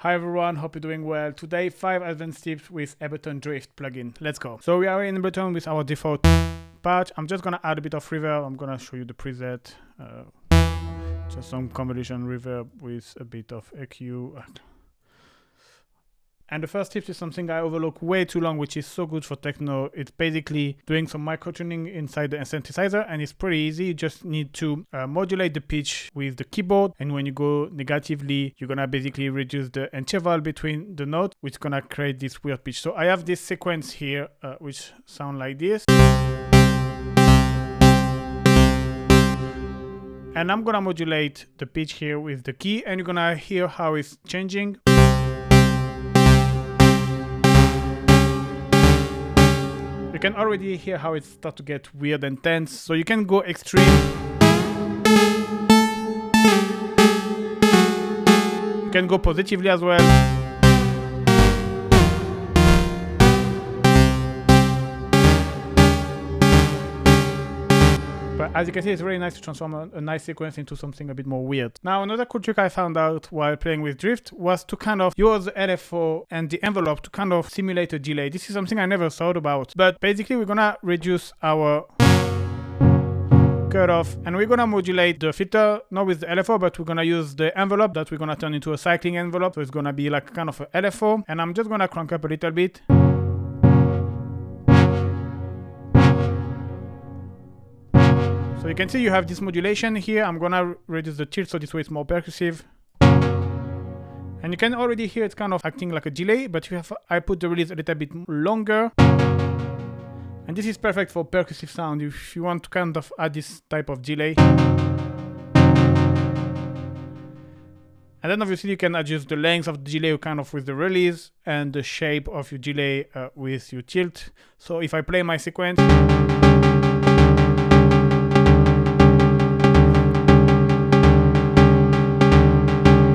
Hi everyone, hope you're doing well. Today, 5 advanced tips with Ableton Drift plugin. Let's go. So we are in Ableton with our default patch. I'm just gonna add a bit of reverb. I'm gonna show you the preset. Just some convolution reverb with a bit of EQ. And the first tip is something I overlook way too long, which is so good for techno. It's basically doing some micro tuning inside the synthesizer, and it's pretty easy. You just need to modulate the pitch with the keyboard, and when you go negatively, you're gonna basically reduce the interval between the notes, which is gonna create this weird pitch. So I have this sequence here, which sound like this. And I'm gonna modulate the pitch here with the key, and you're gonna hear how it's changing. You can already hear how it starts to get weird and tense, so you can go extreme. You can go positively as well. But as you can see, it's really nice to transform a nice sequence into something a bit more weird. Now, another cool trick I found out while playing with Drift was to kind of use the LFO and the envelope to kind of simulate a delay. This is something I never thought about. But basically, we're gonna reduce our cutoff and we're gonna modulate the filter, not with the LFO, but we're gonna use the envelope that we're gonna turn into a cycling envelope. So it's gonna be like kind of a LFO. And I'm just gonna crank up a little bit. So you can see you have this modulation here. I'm gonna reduce the tilt so this way it's more percussive. And you can already hear it's kind of acting like a delay, but I put the release a little bit longer. And this is perfect for percussive sound if you want to kind of add this type of delay. And then obviously you can adjust the length of the delay kind of with the release and the shape of your delay with your tilt. So if I play my sequence,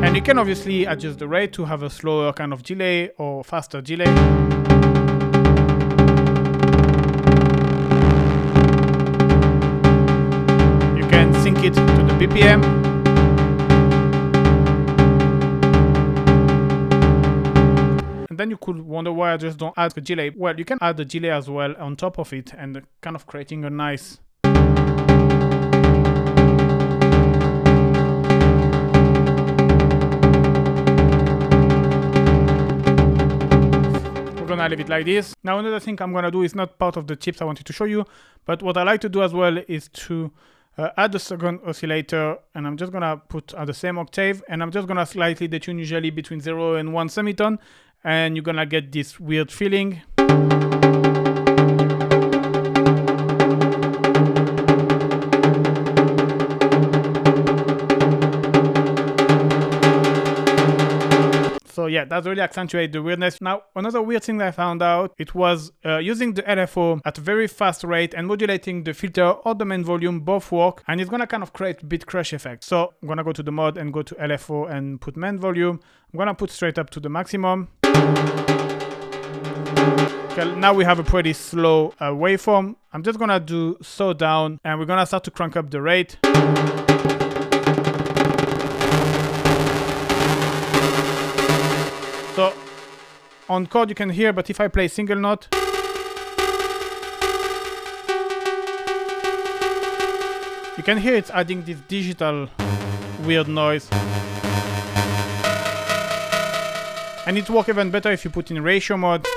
and you can obviously adjust the rate to have a slower kind of delay or faster delay. You can sync it to the BPM. And then you could wonder why I just don't add the delay. Well, you can add the delay as well on top of it and kind of creating a nice gonna leave it like this. Now another thing I'm gonna do is not part of the tips I wanted to show you, but what I like to do as well is to add a second oscillator, and I'm just gonna put at the same octave, and I'm just gonna slightly detune, usually between 0 and 1 semitone, and you're gonna get this weird feeling. So yeah, that really accentuates the weirdness. Now, another weird thing that I found out, it was using the LFO at a very fast rate and modulating the filter or the main volume both work, and it's gonna kind of create bit crush effect. So I'm gonna go to the mod and go to LFO and put main volume. I'm gonna put straight up to the maximum. Okay, now we have a pretty slow waveform. I'm just gonna do slow down, and we're gonna start to crank up the rate. So on chord you can hear, but if I play single note, you can hear it's adding this digital weird noise. And it works even better if you put in ratio mode.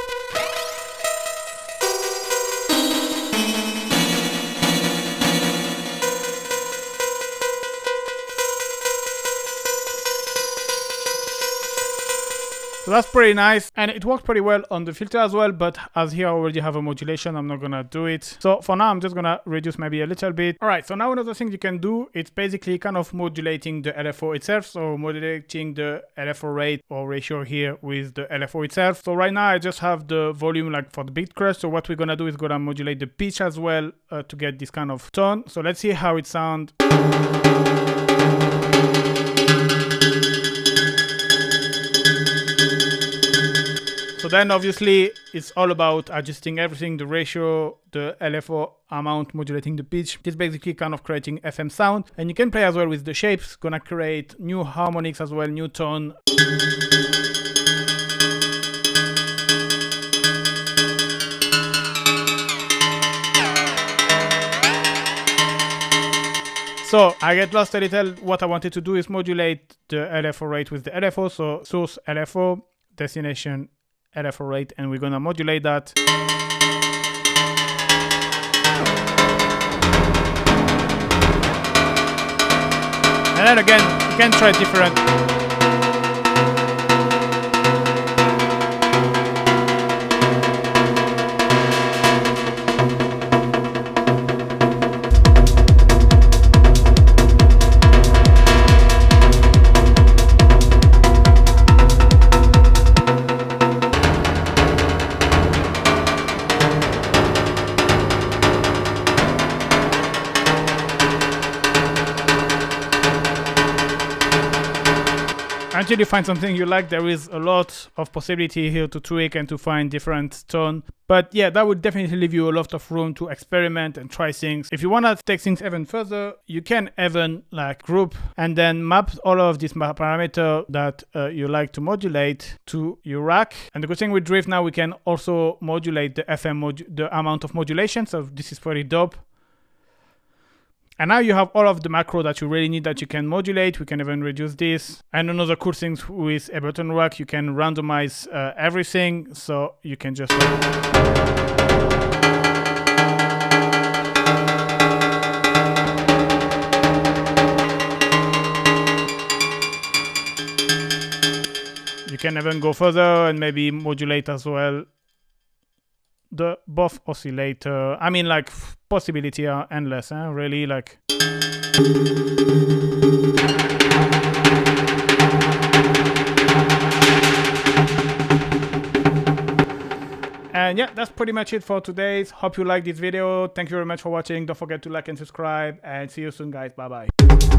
So that's pretty nice, and it works pretty well on the filter as well, but as here I already have a modulation, I'm not gonna do it. So for now, I'm just gonna reduce maybe a little bit. All right, so now another thing you can do, it's basically kind of modulating the LFO itself. So modulating the LFO rate or ratio here with the LFO itself. So right now I just have the volume like for the beat crush. So what we're gonna do is gonna modulate the pitch as well to get this kind of tone. So let's see how it sounds. So then obviously it's all about adjusting everything, the ratio, the LFO amount, modulating the pitch. This is basically kind of creating FM sound. And you can play as well with the shapes, gonna create new harmonics as well, new tone. So I get lost a little. What I wanted to do is modulate the LFO rate with the LFO. So source LFO, destination LFO rate, and we're gonna modulate that. And then again, you can try different. Until you find something you like, there is a lot of possibility here to tweak and to find different tone. But yeah, that would definitely leave you a lot of room to experiment and try things. If you want to take things even further, you can even like group and then map all of these parameters that you like to modulate to your rack. And the good thing with Drift now, we can also modulate the FM, the amount of modulation. So this is pretty dope. And now you have all of the macro that you really need that you can modulate. We can even reduce this. And another cool thing with Ableton Drift, you can randomize everything. So you can just... You can even go further and maybe modulate as well the both oscillator. I mean, like, possibility are endless, really, like. And yeah, that's pretty much it for today. Hope you liked this video. Thank you very much for watching. Don't forget to like and subscribe, and see you soon, guys. Bye bye.